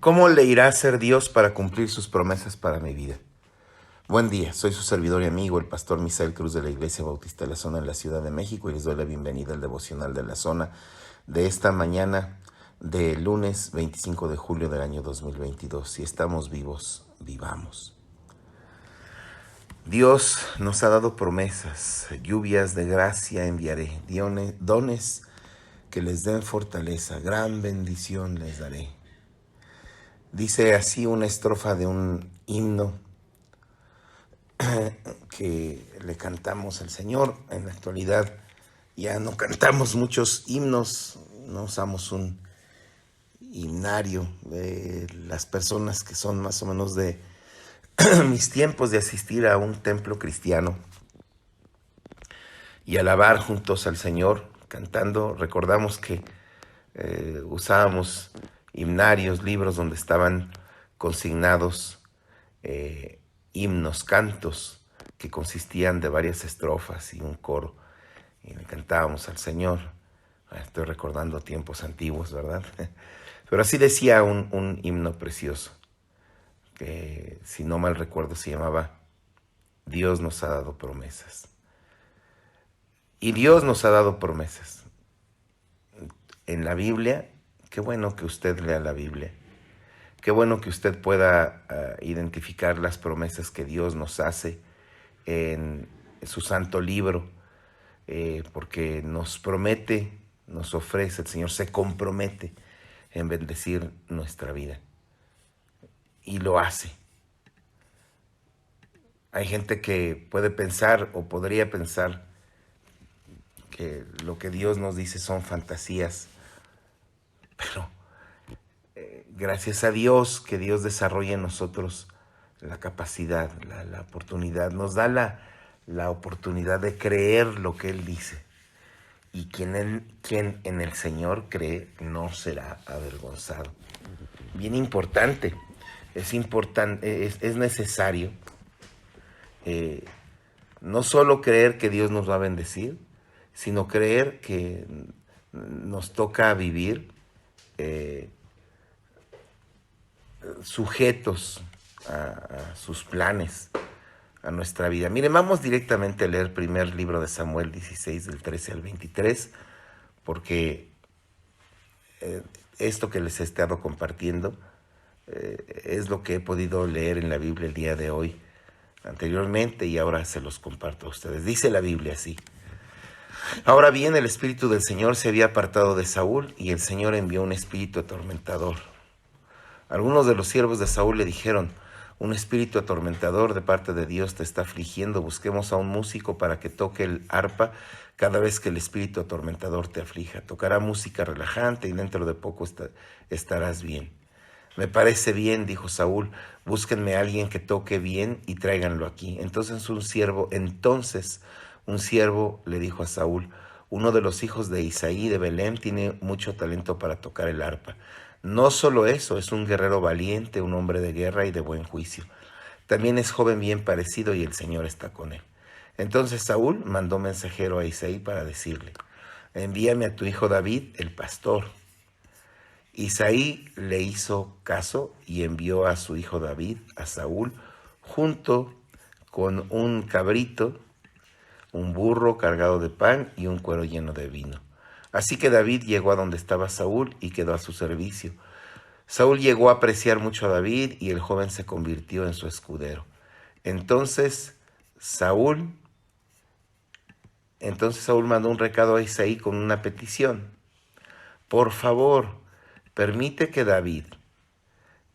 ¿Cómo le irá a ser Dios para cumplir sus promesas para mi vida? Buen día, soy su servidor y amigo, el pastor Misael Cruz de la Iglesia Bautista de la Zona en la Ciudad de México, y les doy la bienvenida al devocional de la Zona de esta mañana de lunes 25 de julio del año 2022. Si estamos vivos, vivamos. Dios nos ha dado promesas, lluvias de gracia enviaré, dones que les den fortaleza, gran bendición les daré. Dice así una estrofa de un himno que le cantamos al Señor. En la actualidad ya no cantamos muchos himnos, no usamos un himnario. Las personas que son más o menos de mis tiempos de asistir a un templo cristiano y alabar juntos al Señor, cantando, recordamos que usábamos himnarios, libros donde estaban consignados himnos, cantos que consistían de varias estrofas y un coro, y le cantábamos al Señor. Estoy recordando tiempos antiguos, ¿verdad? Pero así decía un himno precioso, que si no mal recuerdo se llamaba Dios nos ha dado promesas. Y Dios nos ha dado promesas. En la Biblia, qué bueno que usted lea la Biblia. Qué bueno que usted pueda identificar las promesas que Dios nos hace en su santo libro, porque nos promete, nos ofrece, el Señor se compromete en bendecir nuestra vida. Y lo hace. Hay gente que puede pensar o podría pensar que lo que Dios nos dice son fantasías, pero gracias a Dios que Dios desarrolla en nosotros la capacidad, la oportunidad, nos da la oportunidad de creer lo que Él dice. Y quien en el Señor cree no será avergonzado. Bien importante, es necesario no solo creer que Dios nos va a bendecir, sino creer que nos toca vivir sujetos a sus planes, a nuestra vida. Miren, vamos directamente a leer el primer libro de Samuel 16, del 13 al 23, porque esto que les he estado compartiendo es lo que he podido leer en la Biblia el día de hoy, anteriormente, y ahora se los comparto a ustedes. Dice la Biblia así: Ahora bien, el espíritu del Señor se había apartado de Saúl, y el Señor envió un espíritu atormentador. Algunos de los siervos de Saúl le dijeron: un espíritu atormentador de parte de Dios te está afligiendo. Busquemos a un músico para que toque el arpa cada vez que el espíritu atormentador te aflija. Tocará música relajante y dentro de poco estarás bien. Me parece bien, dijo Saúl. Búsquenme a alguien que toque bien y tráiganlo aquí. Entonces un siervo le dijo a Saúl: uno de los hijos de Isaí de Belén tiene mucho talento para tocar el arpa. No solo eso, es un guerrero valiente, un hombre de guerra y de buen juicio. También es joven bien parecido y el Señor está con él. Entonces Saúl mandó mensajero a Isaí para decirle: envíame a tu hijo David, el pastor. Isaí le hizo caso y envió a su hijo David a Saúl junto con un cabrito, un burro cargado de pan y un cuero lleno de vino. Así que David llegó a donde estaba Saúl y quedó a su servicio. Saúl llegó a apreciar mucho a David y el joven se convirtió en su escudero. Entonces Saúl mandó un recado a Isaí con una petición: por favor, permite que David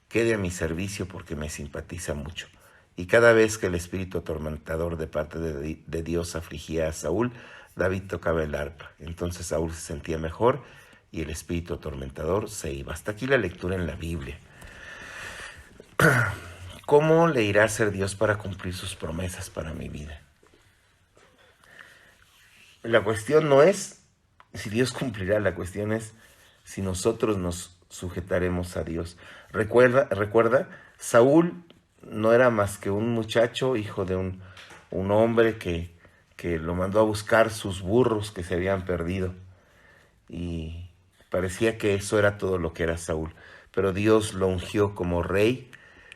quede a mi servicio porque me simpatiza mucho. Y cada vez que el espíritu atormentador de parte de Dios afligía a Saúl, David tocaba el arpa. Entonces Saúl se sentía mejor y el espíritu atormentador se iba. Hasta aquí la lectura en la Biblia. ¿Cómo le irá a ser Dios para cumplir sus promesas para mi vida? La cuestión no es si Dios cumplirá, la cuestión es si nosotros nos sujetaremos a Dios. Recuerda, Saúl no era más que un muchacho, hijo de un hombre que lo mandó a buscar sus burros que se habían perdido. Y parecía que eso era todo lo que era Saúl. pero Dios lo ungió como rey,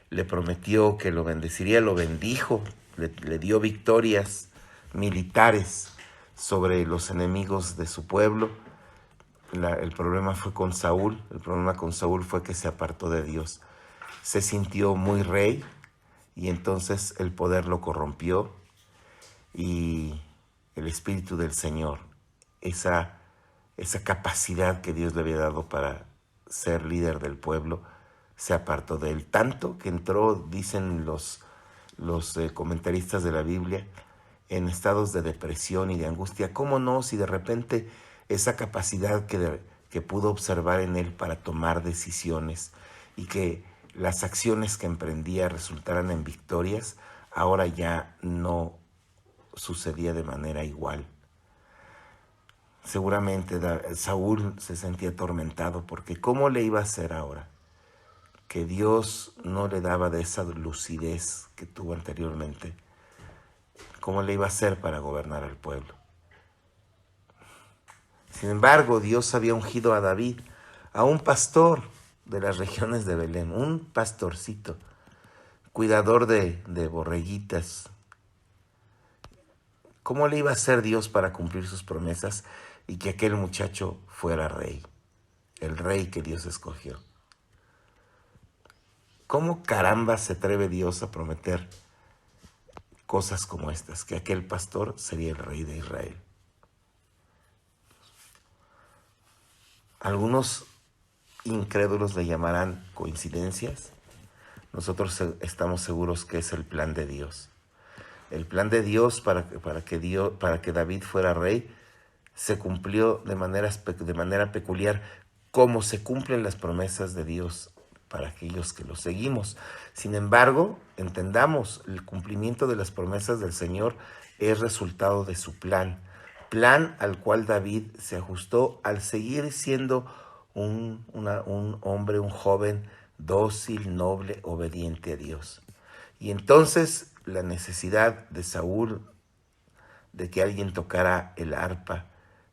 le prometió que lo bendeciría, lo bendijo, le dio victorias militares sobre los enemigos de su pueblo. El problema fue con Saúl, el problema con Saúl fue que se apartó de Dios. Se sintió muy rey y entonces el poder lo corrompió y el Espíritu del Señor, esa capacidad que Dios le había dado para ser líder del pueblo, se apartó de él. Tanto que entró, dicen los comentaristas de la Biblia, en estados de depresión y de angustia. ¿Cómo no? Si de repente esa capacidad que pudo observar en él para tomar decisiones y que las acciones que emprendía resultaran en victorias, ahora ya no sucedía de manera igual. Seguramente Saúl se sentía atormentado porque ¿cómo le iba a hacer ahora? Que Dios no le daba de esa lucidez que tuvo anteriormente. ¿Cómo le iba a hacer para gobernar al pueblo? Sin embargo, Dios había ungido a David, a un pastor de las regiones de Belén, un pastorcito, cuidador de borreguitas. ¿Cómo le iba a hacer Dios para cumplir sus promesas y que aquel muchacho fuera rey? El rey que Dios escogió. ¿Cómo caramba se atreve Dios a prometer cosas como estas? Que aquel pastor sería el rey de Israel. Algunos incrédulos le llamarán coincidencias. Nosotros estamos seguros que es el plan de Dios. El plan de Dios para que David fuera rey se cumplió de manera peculiar, como se cumplen las promesas de Dios para aquellos que lo seguimos. Sin embargo, entendamos, el cumplimiento de las promesas del Señor es resultado de su plan al cual David se ajustó al seguir siendo un hombre, un joven dócil, noble, obediente a Dios. Y entonces la necesidad de Saúl de que alguien tocara el arpa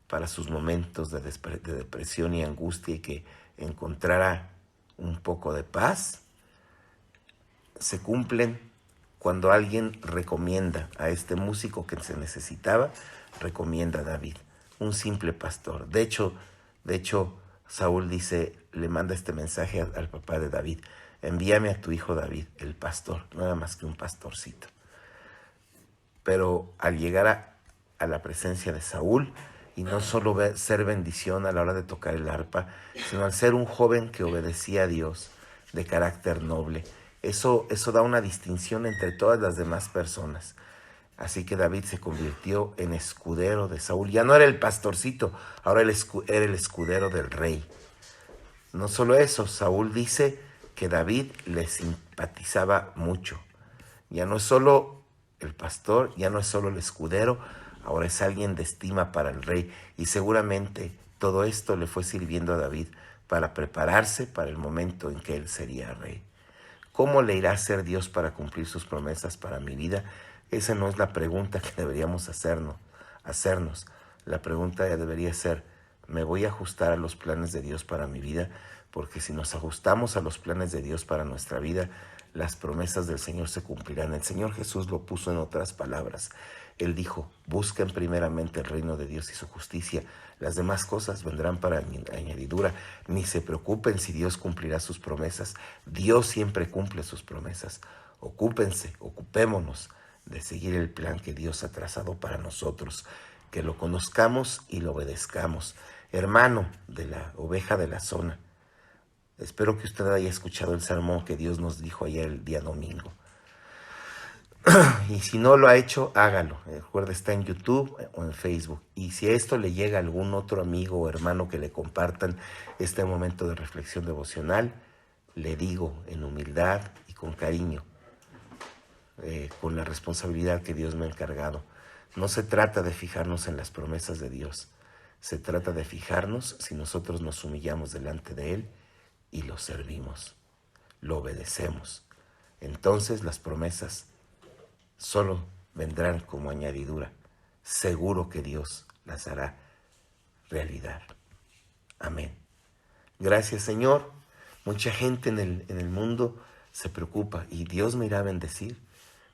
para sus momentos de depresión y angustia y que encontrara un poco de paz, se cumplen cuando alguien recomienda a este músico que se necesitaba, recomienda a David, un simple pastor. De hecho, Saúl le manda este mensaje al papá de David: envíame a tu hijo David, el pastor, no era más que un pastorcito. Pero al llegar a la presencia de Saúl, y no solo ser bendición a la hora de tocar el arpa, sino al ser un joven que obedecía a Dios, de carácter noble, eso da una distinción entre todas las demás personas. Así que David se convirtió en escudero de Saúl. Ya no era el pastorcito, ahora era el escudero del rey. No solo eso, Saúl dice que David le simpatizaba mucho. Ya no es solo el pastor, ya no es solo el escudero, ahora es alguien de estima para el rey. Y seguramente todo esto le fue sirviendo a David para prepararse para el momento en que él sería rey. ¿Cómo le irá a hacer Dios para cumplir sus promesas para mi vida? Esa no es la pregunta que deberíamos hacernos. La pregunta ya debería ser: ¿me voy a ajustar a los planes de Dios para mi vida? Porque si nos ajustamos a los planes de Dios para nuestra vida, las promesas del Señor se cumplirán. El Señor Jesús lo puso en otras palabras. Él dijo: busquen primeramente el reino de Dios y su justicia. Las demás cosas vendrán para añadidura. Ni se preocupen si Dios cumplirá sus promesas. Dios siempre cumple sus promesas. Ocupémonos de seguir el plan que Dios ha trazado para nosotros, que lo conozcamos y lo obedezcamos. Hermano de la oveja de la zona, espero que usted haya escuchado el sermón que Dios nos dijo ayer el día domingo. Y si no lo ha hecho, hágalo. Recuerda, está en YouTube o en Facebook. Y si a esto le llega a algún otro amigo o hermano que le compartan este momento de reflexión devocional, le digo en humildad y con cariño, con la responsabilidad que Dios me ha encargado: no se trata de fijarnos en las promesas de Dios, se trata de fijarnos si nosotros nos humillamos delante de Él y lo servimos, lo obedecemos. Entonces las promesas solo vendrán como añadidura. Seguro que Dios las hará realidad. Amén. Gracias, Señor. Mucha gente en el mundo se preocupa y Dios me irá a bendecir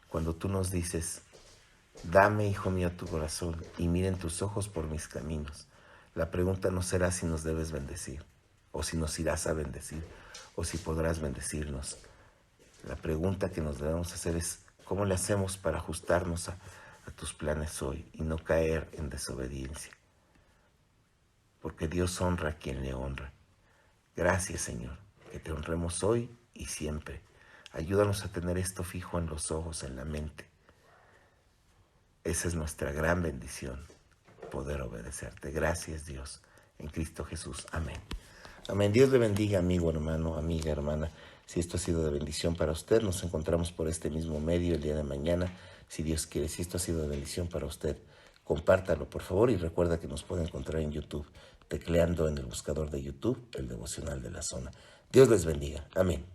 cuando tú nos dices, dame, hijo mío, tu corazón y miren tus ojos por mis caminos. La pregunta no será si nos debes bendecir, o si nos irás a bendecir, o si podrás bendecirnos. La pregunta que nos debemos hacer es, ¿cómo le hacemos para ajustarnos a tus planes hoy y no caer en desobediencia? Porque Dios honra a quien le honra. Gracias, Señor, que te honremos hoy y siempre. Ayúdanos a tener esto fijo en los ojos, en la mente. Esa es nuestra gran bendición, poder obedecerte. Gracias, Dios, en Cristo Jesús. Amén. Amén. Dios le bendiga, amigo, hermano, amiga, hermana. Si esto ha sido de bendición para usted, nos encontramos por este mismo medio el día de mañana. Si Dios quiere, si esto ha sido de bendición para usted, compártalo, por favor, y recuerda que nos puede encontrar en YouTube, tecleando en el buscador de YouTube, el devocional de la zona. Dios les bendiga. Amén.